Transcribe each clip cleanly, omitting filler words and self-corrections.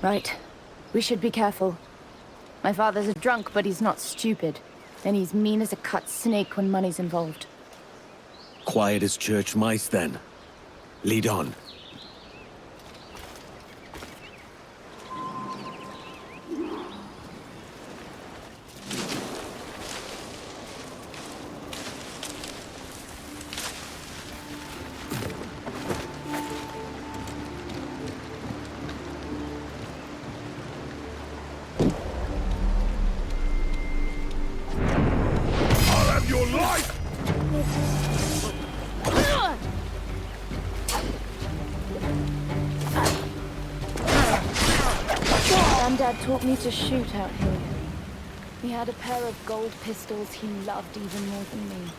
Right. We should be careful. My father's a drunk, but he's not stupid. And he's mean as a cut snake when money's involved. Quiet as church mice, then. Lead on. Granddad taught me to shoot out here. He had a pair of gold pistols he loved even more than me.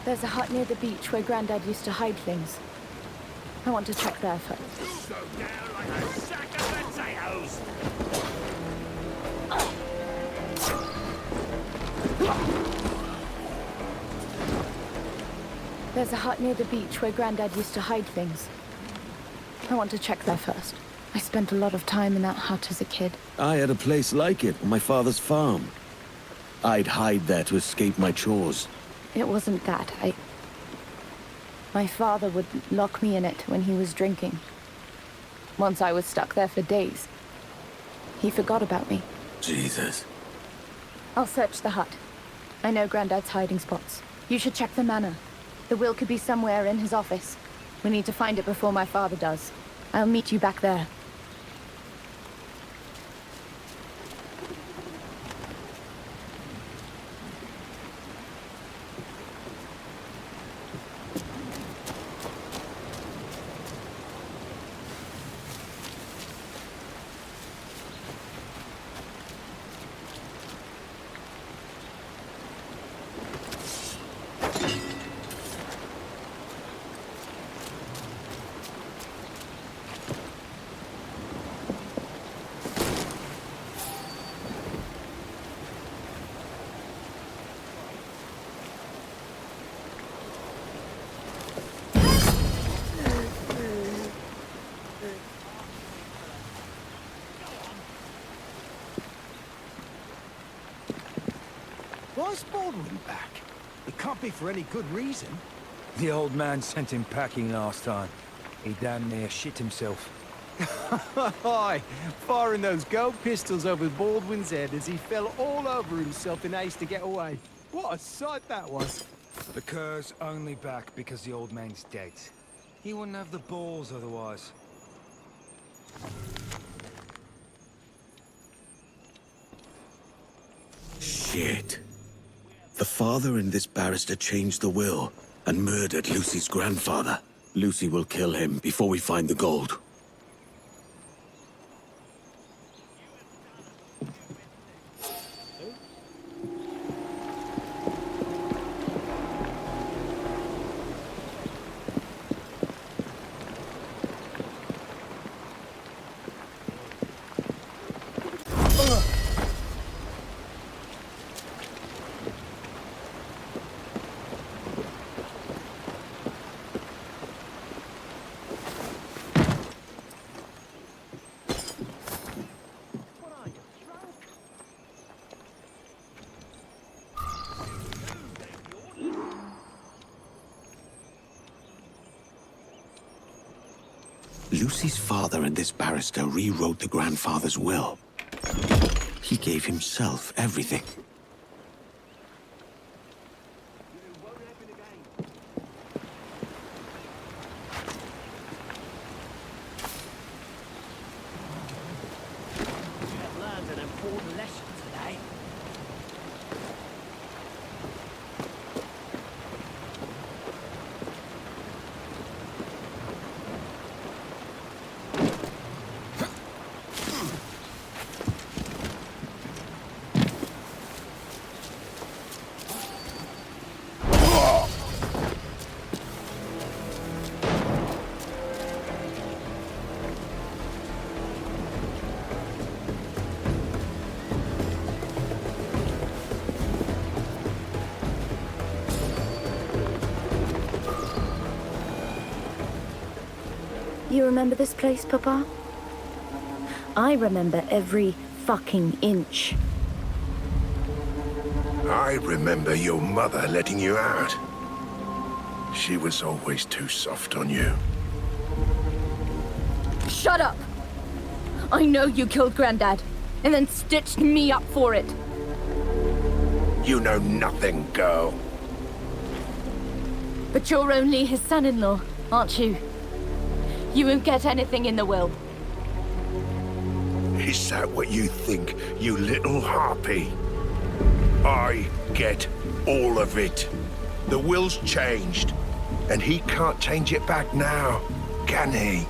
There's a hut near the beach where Granddad used to hide things. I want to check there first. Go down like a sack of potatoes! There's a hut near the beach where Granddad used to hide things. I want to check there first. I spent a lot of time in that hut as a kid. I had a place like it on my father's farm. I'd hide there to escape my chores. It wasn't that. My father would lock me in it when he was drinking. Once I was stuck there for days. He forgot about me. Jesus. I'll search the hut. I know Granddad's hiding spots. You should check the manor. The will could be somewhere in his office. We need to find it before my father does. I'll meet you back there. Why's Baldwin back? It can't be for any good reason. The old man sent him packing last time. He damn near shit himself. Aye, firing those gold pistols over Baldwin's head as he fell all over himself in haste to get away. What a sight that was. The cur's only back because the old man's dead. He wouldn't have the balls otherwise. Shit. The father and this barrister changed the will and murdered Lucy's grandfather. Lucy will kill him before we find the gold. Lucy's father and this barrister rewrote the grandfather's will. He gave himself everything. You remember this place, Papa? I remember every fucking inch. I remember your mother letting you out. She was always too soft on you. Shut up! I know you killed Granddad, and then stitched me up for it. You know nothing, girl. But you're only his son-in-law, aren't you? You won't get anything in the will. Is that what you think, you little harpy? I get all of it. The will's changed, and he can't change it back now, can he?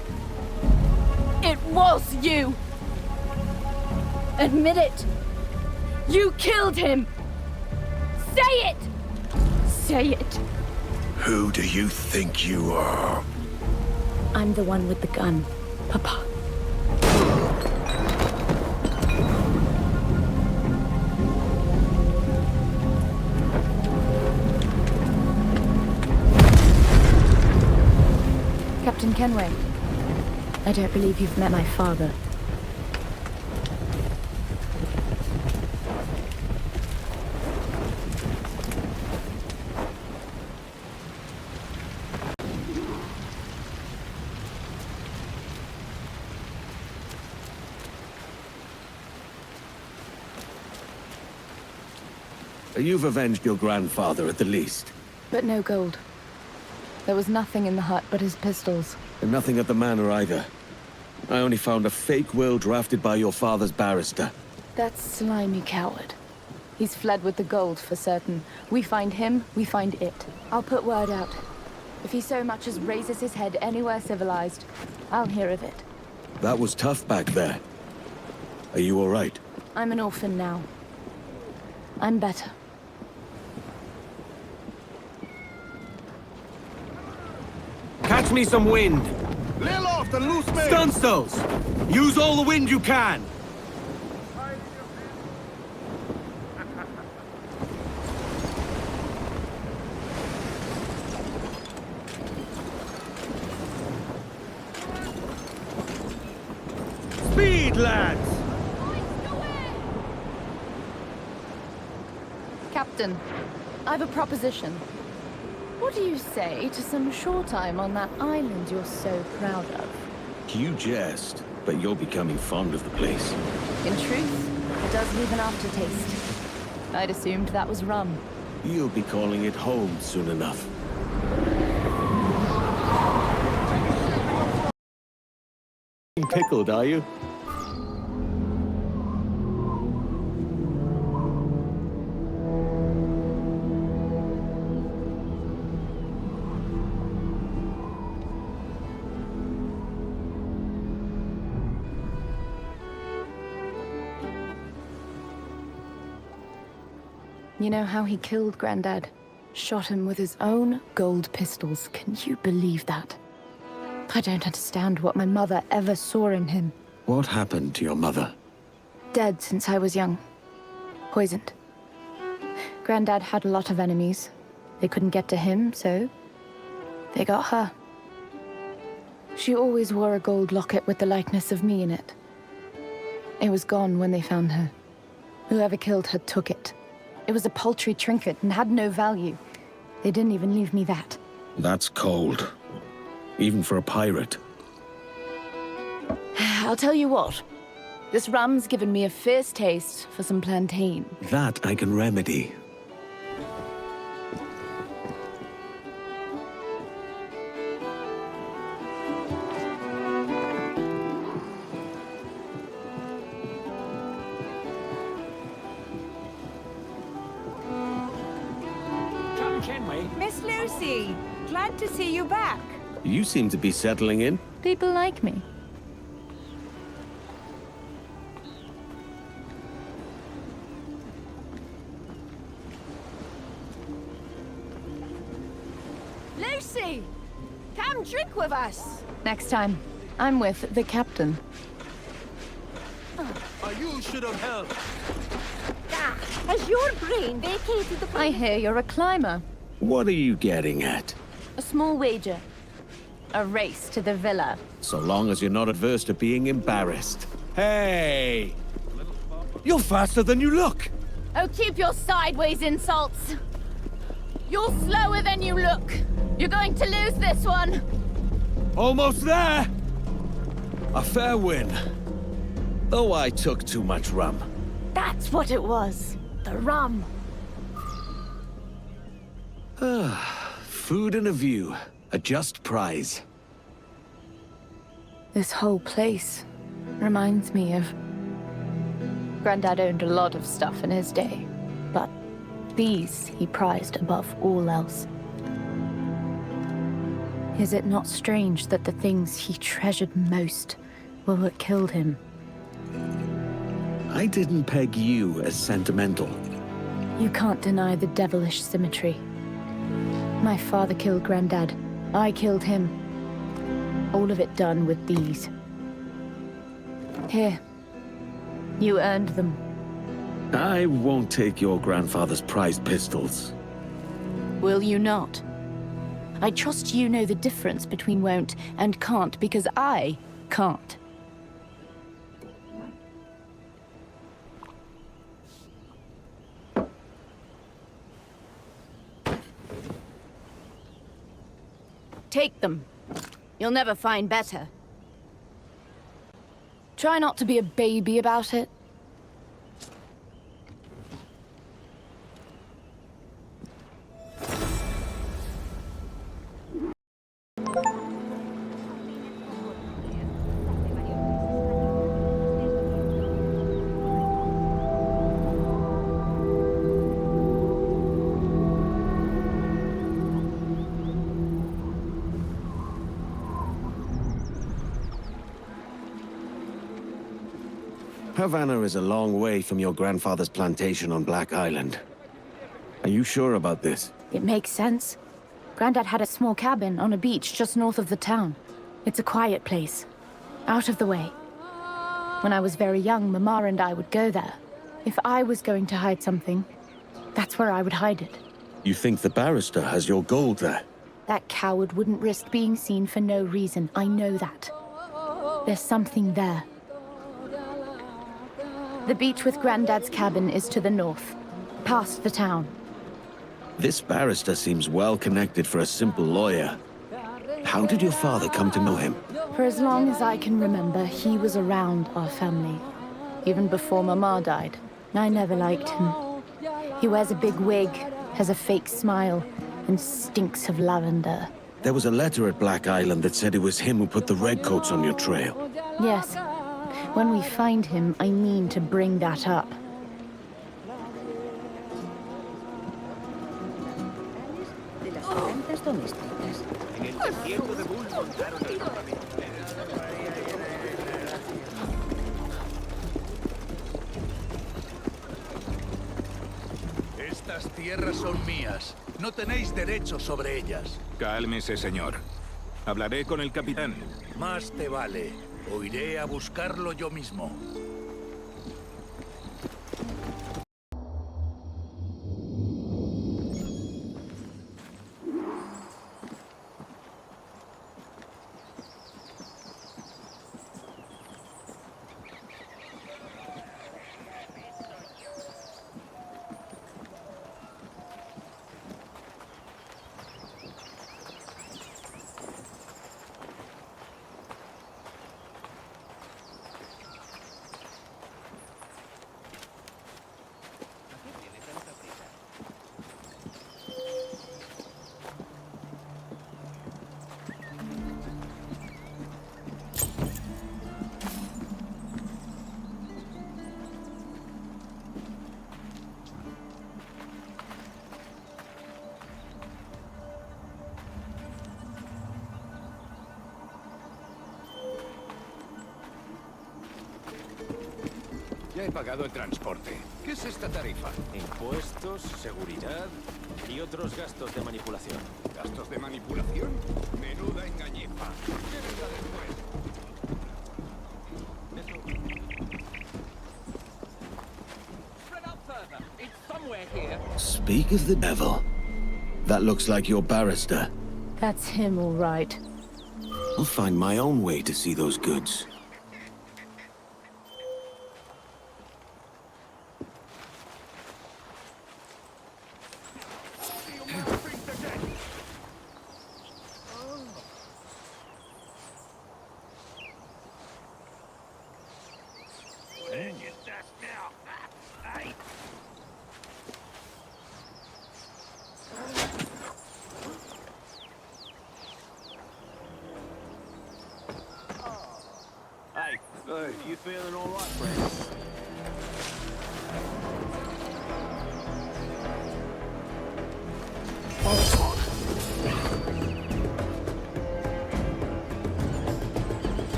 It was you! Admit it! You killed him! Say it! Say it! Who do you think you are? I'm the one with the gun, Papa. Captain Kenway, I don't believe you've met my father. You've avenged your grandfather at the least. But no gold. There was nothing in the hut but his pistols. And nothing at the manor either. I only found a fake will drafted by your father's barrister. That slimy coward. He's fled with the gold for certain. We find him, we find it. I'll put word out. If he so much as raises his head anywhere civilized, I'll hear of it. That was tough back there. Are you all right? I'm an orphan now. I'm better. Catch me some wind! Lay off the loose men! Stunstows! Use all the wind you can! Speed, lads! Captain, I have a proposition. What do you say to some shore time on that island you're so proud of? You jest, but you're becoming fond of the place. In truth, it does leave an aftertaste. I'd assumed that was rum. You'll be calling it home soon enough. Pickled, are you? You know how he killed Granddad? Shot him with his own gold pistols. Can you believe that? I don't understand what my mother ever saw in him. What happened to your mother? Dead since I was young. Poisoned. Granddad had a lot of enemies. They couldn't get to him, so they got her. She always wore a gold locket with the likeness of me in it. It was gone when they found her. Whoever killed her took it. It was a paltry trinket and had no value. They didn't even leave me that. That's cold. Even for a pirate. I'll tell you what. This rum's given me a fierce taste for some plantain. That I can remedy. Miss Lucy, glad to see you back. You seem to be settling in. People like me. Lucy, come drink with us. Next time, I'm with the captain. You should have helped. Has your brain vacated the... I hear you're a climber. What are you getting at? A small wager. A race to the villa. So long as you're not adverse to being embarrassed. Hey! You're faster than you look! Oh, keep your sideways insults. You're slower than you look. You're going to lose this one. Almost there! A fair win. Though I took too much rum. That's what it was. The rum. Food and a view. A just prize. This whole place reminds me of... Granddad owned a lot of stuff in his day, but these he prized above all else. Is it not strange that the things he treasured most were what killed him? I didn't peg you as sentimental. You can't deny the devilish symmetry. My father killed Granddad. I killed him. All of it done with these. Here. You earned them. I won't take your grandfather's prized pistols. Will you not? I trust you know the difference between won't and can't, because I can't. Take them. You'll never find better. Try not to be a baby about it. Havana is a long way from your grandfather's plantation on Black Island. Are you sure about this? It makes sense. Granddad had a small cabin on a beach just north of the town. It's a quiet place, out of the way. When I was very young, Mama and I would go there. If I was going to hide something, that's where I would hide it. You think the barrister has your gold there? That coward wouldn't risk being seen for no reason. I know that. There's something there. The beach with Granddad's cabin is to the north, past the town. This barrister seems well connected for a simple lawyer. How did your father come to know him? For as long as I can remember, he was around our family. Even before Mama died. I never liked him. He wears a big wig, has a fake smile, and stinks of lavender. There was a letter at Black Island that said it was him who put the redcoats on your trail. Yes. When we find him, I mean to bring that up. Estas tierras son mías. No tenéis derecho sobre ellas. Cálmese, señor. Hablaré con el capitán. Más te vale. O iré a buscarlo yo mismo. Ya he pagado el transporte. ¿Qué es esta tarifa? Impuestos, seguridad y otros gastos de manipulación. ¿Gastos de manipulación? Menuda engañifa. ¿Qué vendrá después? Speak of the devil. That looks like your barrister. That's him, all right. I'll find my own way to see those goods. Hey, you feeling all right, friend?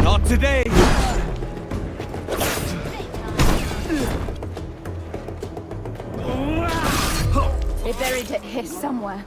Not today! They buried it here somewhere.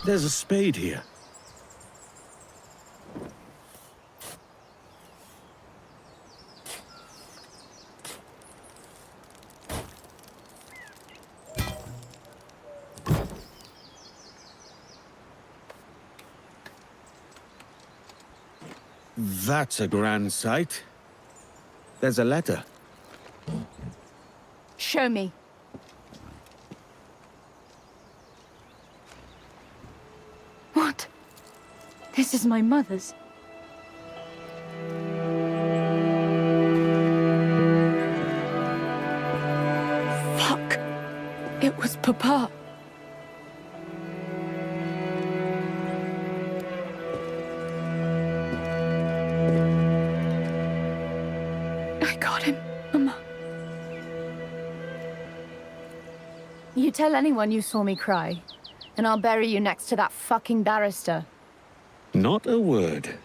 There's a spade here. That's a grand sight. There's a letter. Show me. What? This is my mother's. Fuck. It was Papa. I got him, Mama. You tell anyone you saw me cry, and I'll bury you next to that fucking barrister. Not a word.